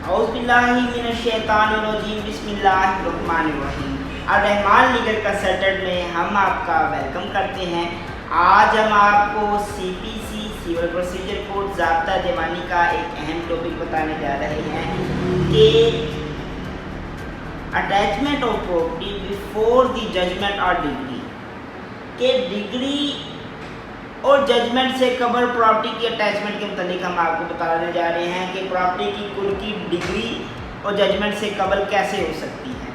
اعوذ باللہ من الشیطان الرجیم بسم اللہ الرحمن الرحیم۔ الرحمن لیگل کنسلٹنٹ میں ہم آپ کا ویلکم کرتے ہیں۔ آج ہم آپ کو سی پی سی سول پروسیجر کوڈ ضابطہ دیوانی کا ایک اہم ٹاپک بتانے جا رہے ہیں کہ attachment of property before the judgment اور ڈگری، کہ ڈگری اور ججمنٹ سے قبل پراپرٹی کی اٹیچمنٹ کے متعلق ہم آپ کو بتانے جا رہے ہیں کہ پراپرٹی کی کل کی ڈگری اور ججمنٹ سے قبل کیسے ہو سکتی ہے۔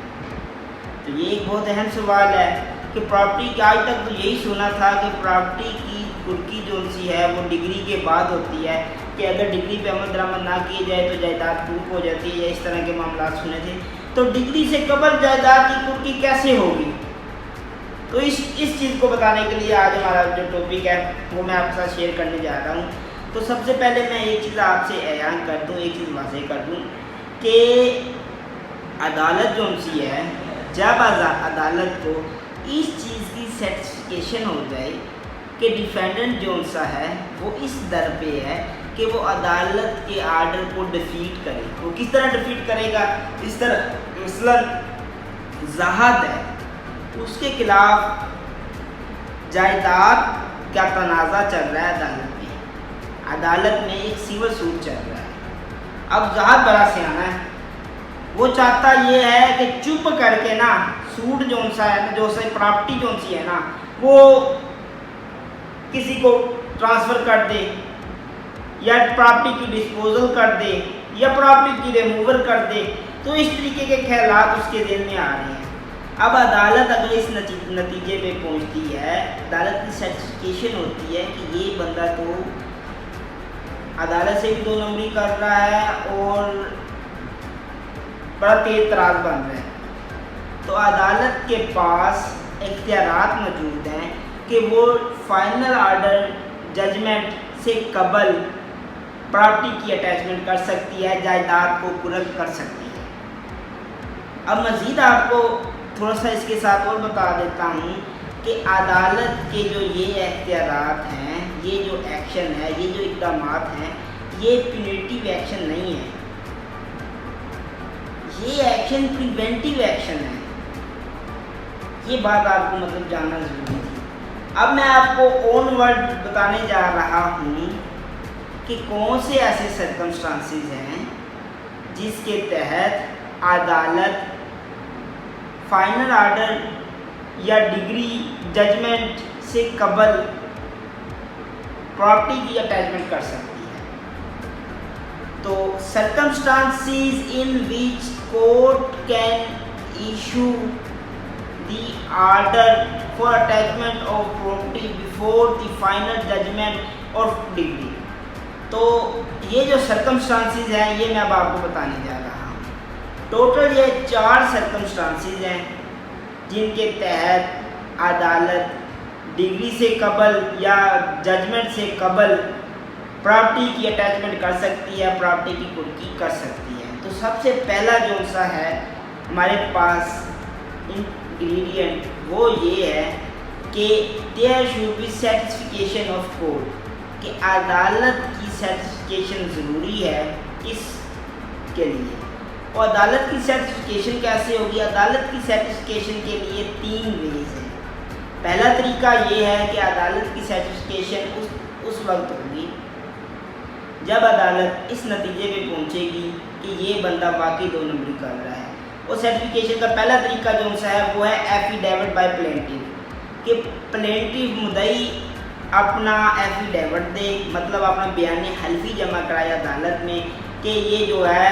تو یہ ایک بہت اہم سوال ہے کہ پراپرٹی کی، آج تک تو یہی سنا تھا کہ پراپرٹی کی کل کی جو سی ہے وہ ڈگری کے بعد ہوتی ہے، کہ اگر ڈگری پہ عمل درآمد نہ کی جائے تو جائیداد ٹوٹ ہو جاتی ہے، اس طرح کے معاملات سنے تھے۔ تو ڈگری سے قبل جائیداد کی کل کی کیسے ہوگی؟ تو اس چیز کو بتانے کے لیے آج ہمارا جو ٹاپک ہے وہ میں آپ کے ساتھ شیئر کرنے جا رہا ہوں۔ تو سب سے پہلے میں ایک چیز آپ سے اعلان کر دوں، ایک چیز واضح کر دوں کہ عدالت جو سی ہے، جب عدالت کو اس چیز کی سیٹسفیکیشن ہو جائے کہ ڈیفینڈنٹ جو سا ہے وہ اس در پہ ہے کہ وہ عدالت کے آرڈر کو ڈیفیٹ کرے، وہ کس طرح ڈیفیٹ کرے گا؟ اس طرح مثلاً زاہد ہے، اس کے خلاف جائیداد کا تنازع چل رہا ہے عدالت میں ایک سیول سوٹ چل رہا ہے۔ اب زاہد بڑا سیانا ہے، وہ چاہتا یہ ہے کہ چپ کر کے نا سوٹ جو سا ہے نا، جو سا پراپرٹی جو سی ہے نا، وہ کسی کو ٹرانسفر کر دے یا پراپرٹی کی ڈسپوزل کر دے یا پراپرٹی کی ریموور کر دے۔ تو اس طریقے کے خیالات اس کے دل میں آ رہے ہیں۔ اب عدالت اگر اس نتیجے پہ پہنچتی ہے، عدالت کی سیٹسفیکیشن ہوتی ہے کہ یہ بندہ تو عدالت سے بھی 2 نمبری کر رہا ہے اور بڑا تیز تراز بن رہا ہے، تو عدالت کے پاس اختیارات موجود ہیں کہ وہ فائنل آرڈر ججمنٹ سے قبل پراپرٹی کی اٹیچمنٹ کر سکتی ہے، جائیداد کو قرق کر سکتی ہے۔ اب مزید آپ کو تھوڑا سا اس کے ساتھ اور بتا دیتا ہوں کہ عدالت کے جو یہ اختیارات ہیں، یہ جو ایکشن ہے، یہ جو اقدامات ہیں، یہ پینیٹیو ایکشن نہیں ہے، یہ ایکشن پریونٹیو ایکشن ہے۔ یہ بات آپ کو مطلب جاننا ضروری تھی۔ اب میں آپ کو اون ورڈ بتانے جا رہا ہوں کہ کون سے ایسے سرکمسٹانسز ہیں جس کے تحت عدالت فائنل آرڈر یا ڈگری ججمنٹ سے قبل پراپرٹی کی اٹیچمنٹ کر سکتی ہے۔ تو circumstances in which court can issue the order for attachment of property before the final judgment of degree۔ تو یہ جو circumstances ہیں یہ میں اب آپ کو بتانے جا رہا ہوں۔ ٹوٹل یہ 4 سرکمسٹانسز ہیں جن کے تحت عدالت ڈگری سے قبل یا ججمنٹ سے قبل پراپرٹی کی اٹیچمنٹ کر سکتی ہے، پراپرٹی کی قرقی کر سکتی ہے۔ تو سب سے پہلا جو سا ہے ہمارے پاس انگریڈینٹ وہ یہ ہے کہ there should be satisfaction of court، کہ عدالت کی سیٹسفیکیشن ضروری ہے اس کے لیے۔ اور عدالت کی سیٹسفیکیشن کیسے ہوگی؟ عدالت کی سیٹسفیکیشن کے لیے 3 ویز ہیں۔ پہلا طریقہ یہ ہے کہ عدالت کی سیٹسفیکیشن اس وقت ہوگی جب عدالت اس نتیجے پہ پہنچے گی کہ یہ بندہ واقعی 2 نمبری کر رہا ہے۔ اور سیٹسفیکیشن کا پہلا طریقہ جو سا ہے وہ ہے ایفیڈیوٹ بائی پلینٹیو، کہ پلینٹیو مدعی اپنا ایفیڈیوٹ دے، مطلب اپنا بیان حلفی جمع کرائے عدالت میں کہ یہ جو ہے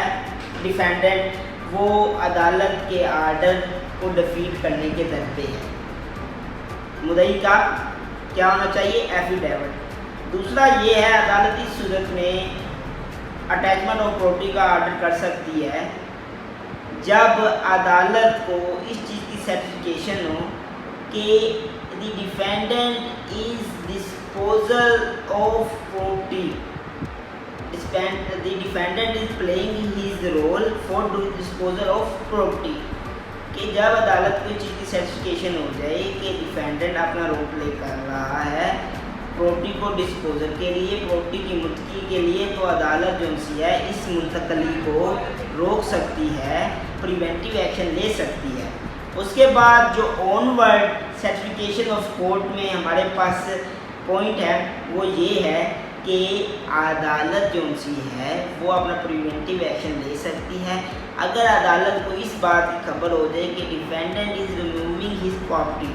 ڈیفینڈنٹ وہ عدالت کے آرڈر کو ڈیفیٹ کرنے کے در پہ ہے۔ مدعی کا کیا ہونا چاہیے؟ ایفیڈیوٹ۔ دوسرا یہ ہے عدالت اس صورت میں اٹیچمنٹ آف پراپرٹی کا آرڈر کر سکتی ہے جب عدالت کو اس چیز کی سیٹسفیکیشن ہو کہ the defendant is disposal of property, the defendant is playing his role for disposal of property، کہ جب عدالت کو چیز کی سیٹسفیکیشن ہو جائے کہ ڈیفینڈنٹ اپنا رول پلے کر رہا ہے پراپرٹی کو ڈسپوزل کے لیے، پراپرٹی کی منتقلی کے لیے، تو عدالت جو سی ہے اس منتقلی کو روک سکتی ہے، پریونٹیو ایکشن لے سکتی ہے۔ اس کے بعد جو آن ورڈ سرٹیفکیشن آف کورٹ میں ہمارے پاس پوائنٹ ہے وہ یہ ہے کہ عدالت جو سی ہے وہ اپنا پریونٹیو ایکشن لے سکتی ہے اگر عدالت کو اس بات کی خبر ہو جائے کہ ڈیفینڈنٹ از ریموونگ ہز پراپرٹی،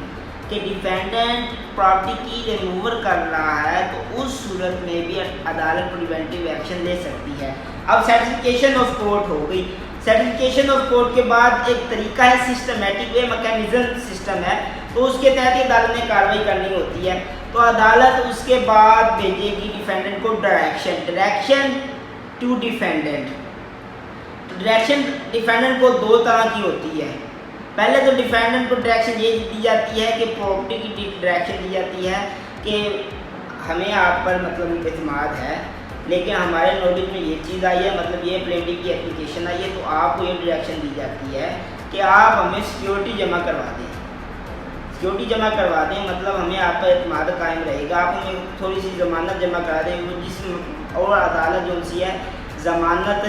کہ ڈیفینڈنٹ پراپرٹی کی ریموور کر رہا ہے، تو اس صورت میں بھی عدالت پریونٹیو ایکشن لے سکتی ہے۔ اب سرٹیفکیشن آف کورٹ ہو گئی۔ سرٹیفکیشن آف کورٹ کے بعد ایک طریقہ ہے، سسٹمیٹک وے میکینزم سسٹم ہے، تو اس کے تحت عدالت نے کارروائی کرنی ہوتی ہے۔ تو عدالت اس کے بعد بھیجے گی ڈیفینڈنٹ کو direction to defendant. Direction defendant کو دو طرح کی ہوتی ہے۔ پہلے تو ڈیفینڈنٹ کو ڈائریکشن یہ دی جاتی ہے کہ پراپرٹی کی ڈائریکشن دی جاتی ہے کہ ہمیں آپ پر مطلب اعتماد ہے، لیکن ہمارے نالج میں یہ چیز آئی ہے، مطلب یہ پلینٹی کی اپلیکیشن آئی ہے، تو آپ کو یہ ڈائریکشن دی جاتی ہے کہ آپ ہمیں سیکیورٹی جمع کروا دیں۔ سیکیورٹی جمع کروا دیں مطلب ہمیں آپ پر اعتماد قائم رہے گا، آپ ہمیں تھوڑی سی ضمانت جمع کرا دیں، جس اور عدالت جو سی ہے ضمانت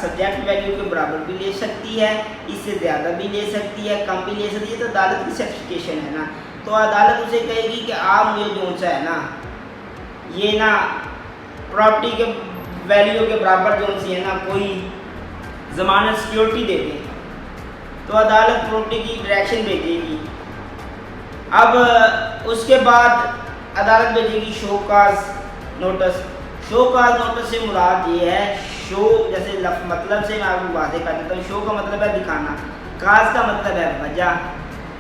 سبجیکٹ ویلیو کے برابر بھی لے سکتی ہے، اس سے زیادہ بھی لے سکتی ہے، کم بھی لے سکتی ہے، تو عدالت کی سرٹیفکیشن ہے نا، تو عدالت اسے کہے گی کہ آپ مجھے جو سا ہے نا یہ نا پراپرٹی کے ویلیو کے برابر جو سی ہے نا کوئی ضمانت سیکیورٹی دے دیں، تو عدالت پراپرٹی کی ڈائریکشن بھیجے گی۔ اب اس کے بعد عدالت بھیجے گی show cause notice. Show cause notice سے مراد یہ ہے، شو جیسے مطلب سے میں آپ کو واضح کر دیتا ہوں، شو کا مطلب ہے دکھانا، کاز کا مطلب ہے وجہ،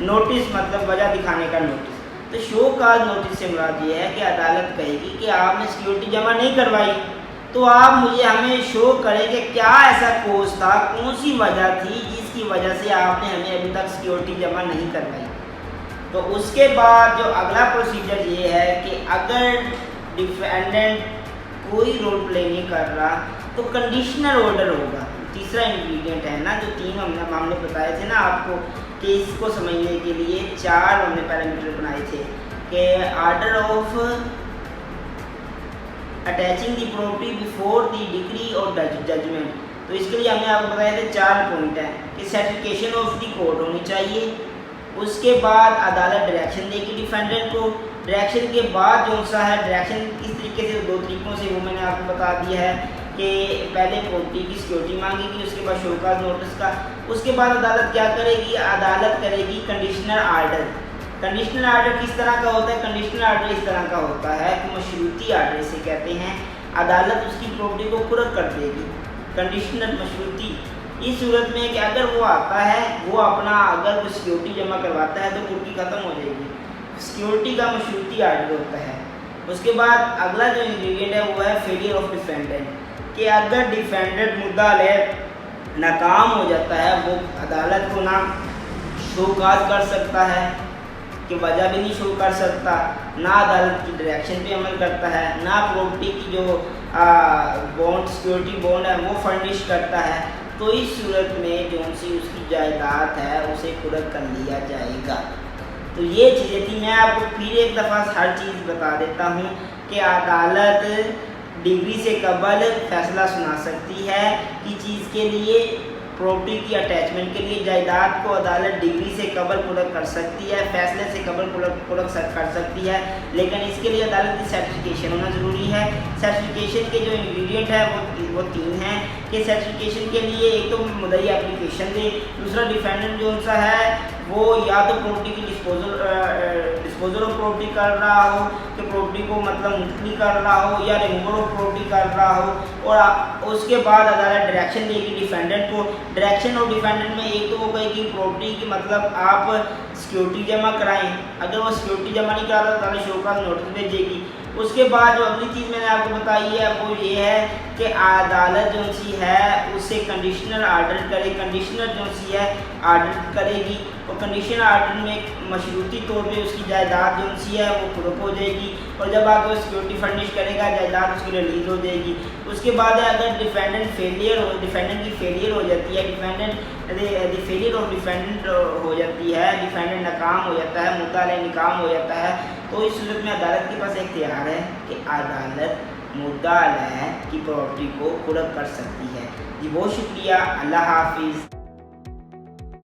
نوٹس مطلب وجہ دکھانے کا نوٹس۔ تو شو کاز نوٹس سے مراد یہ ہے کہ عدالت کہے گی کہ آپ نے سیکیورٹی جمع نہیں کروائی، تو آپ مجھے ہمیں شو کریں کہ کیا ایسا کوز تھا، کون سی وجہ تھی جس کی وجہ سے آپ نے ہمیں ابھی تک سیکیورٹی جمع نہیں کروائی۔ تو اس کے بعد جو اگلا پروسیجر یہ ہے کہ اگر ڈیفینڈنٹ کوئی رول پلے نہیں کر رہا تو کنڈیشنل آرڈر ہوگا۔ تیسرا انگریڈینٹ ہے نا، جو تین ہم نے بتائے تھے نا آپ کو کہ اس کو سمجھنے کے لیے چار ہم نے پیرامیٹر بنائے تھے کہ order of attaching the property before the degree اور ججمنٹ، تو اس کے لیے ہم نے آپ کو بتایا تھے چار پوائنٹ ہیں کہ سرٹیفکیشن آف دی کورٹ ہونی چاہیے، اس کے بعد عدالت ڈائریکشن دے گی ڈیفینڈنٹ کو، ڈائریکشن کے بعد جو سا ہے ڈائریکشن کس طریقے سے، دو طریقوں سے وہ میں نے آپ کو بتا دیا ہے کہ پہلے پراپرٹی کی سیکیورٹی مانگے گی، اس کے بعد شو کاز نوٹس کا، اس کے بعد عدالت کیا کرے گی، عدالت کرے گی کنڈیشنل آرڈر۔ کنڈیشنل آرڈر کس طرح کا ہوتا ہے، کنڈیشنل آرڈر اس طرح کا ہوتا ہے کہ مشروطی آرڈر اسے کہتے ہیں، عدالت اس کی پراپرٹی کو قرق کر دے گی، کنڈیشنل مشروطی۔ اس صورت میں کہ اگر وہ آتا ہے، وہ اپنا اگر وہ سیکیورٹی جمع کرواتا ہے تو پراپرٹی ختم ہو جائے گی، سیکیورٹی کا مشروطی آرڈر ہوتا ہے۔ اس کے بعد اگلا جو انگریڈینٹ ہے وہ ہے فیلئر آف ڈیفینڈنٹ، کہ اگر ڈیفینڈنٹ مدعا علیہ ناکام ہو جاتا ہے، وہ عدالت کو نہ شو کاز کر سکتا ہے کہ وجہ بھی نہیں شو کر سکتا، نہ عدالت کی ڈائریکشن پہ عمل کرتا ہے، نہ پراپرٹی کی جو بانڈ سیکیورٹی بانڈ ہے وہ فرنش کرتا ہے، تو اس صورت میں جو سی اس کی جائیداد ہے اسے قرق کر لیا جائے گا۔ تو یہ چیزیں تھیں، میں آپ کو پھر ایک دفعہ ہر چیز بتا دیتا ہوں کہ عدالت ڈگری سے قبل فیصلہ سنا سکتی ہے کہ چیز کے لیے، پراپرٹی کی اٹیچمنٹ کے لیے جائیداد کو عدالت ڈگری سے قبل قرق کر سکتی ہے، فیصلے سے قبل قرق کر سکتی ہے، لیکن اس کے لیے عدالت کی سرٹیفکیشن ہونا ضروری ہے۔ سرٹیفکیشن کے جو انگریڈینٹ ہے وہ تین ہیں کہ سرٹیفکیشن کے لیے ایک تو مدعی اپلیکیشن دے، دوسرا ڈیفینڈنٹ جو سا ہے وہ یا تو پراپرٹی کی ڈسپوزل آف پراپرٹی کر رہا ہو کہ پراپرٹی کو مطلب منتقلی کر رہا ہو، یا ریموور آف پراپرٹی کر رہا ہو، اور اس کے بعد عدالت ڈائریکشن دے گی ڈیفینڈنٹ کو۔ ڈائریکشن اور ڈیفینڈنٹ میں ایک تو وہ کہے گی پراپرٹی کی مطلب آپ سیکیورٹی جمع کرائیں، اگر وہ سیکیورٹی جمع نہیں کراتا تو عدالت شو کاز نوٹس بھیجے گی۔ اس کے بعد جو اگلی چیز میں نے آپ کو بتائی ہے وہ یہ ہے کہ عدالت جو سی ہے اسے کنڈیشنل آرڈر کرے، کنڈیشنل جو سی ہے آرڈر کرے گی، اور کنڈیشنل آرڈر میں مشروطی طور پہ اس کی جائیداد جو سی ہے وہ قرق ہو جائے گی، اور جب آپ کو سیکیورٹی فرنش کرے گا جائیداد اس کی ریلیز ہو جائے گی۔ اس کے بعد اگر ڈیفینڈنٹ کی فیلئر ہو جاتی ہے، فیلئر آف ڈیفینڈنٹ ہو جاتی ہے، ڈیفینڈنٹ ناکام ہو جاتا ہے، مدعا علیہ ناکام ہو جاتا ہے، تو اس صورت میں عدالت کے پاس اختیار ہے کہ عدالت مدعا علیہ کی پراپرٹی کو قرق کر سکتی ہے۔ جی بہت شکریہ، اللہ حافظ.